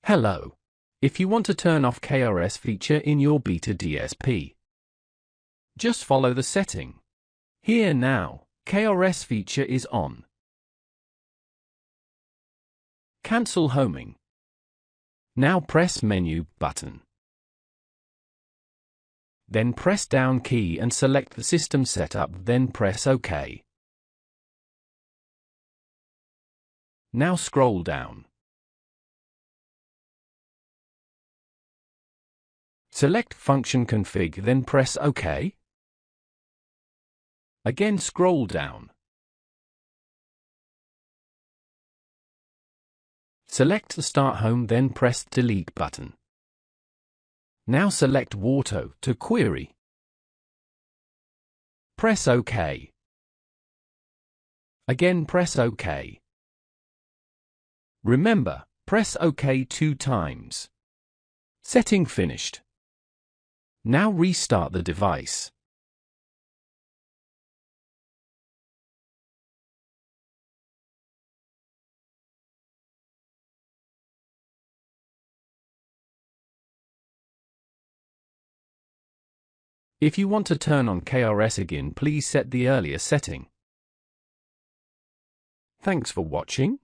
Hello. If you want to turn off KRS feature in your β-DSP, just follow the setting. Here now, KRS feature is on. Cancel homing. Now press menu button. Then press down key and select the system setup, then press OK. Now scroll down. Select Function Config, then press OK. Again scroll down. Select the Start Home, then press Delete button. Now select Auto to query. Press OK. Again press OK. Remember, press OK 2 times. Setting finished. Now restart the device. If you want to turn on KRS again, please set the earlier setting. Thanks for watching.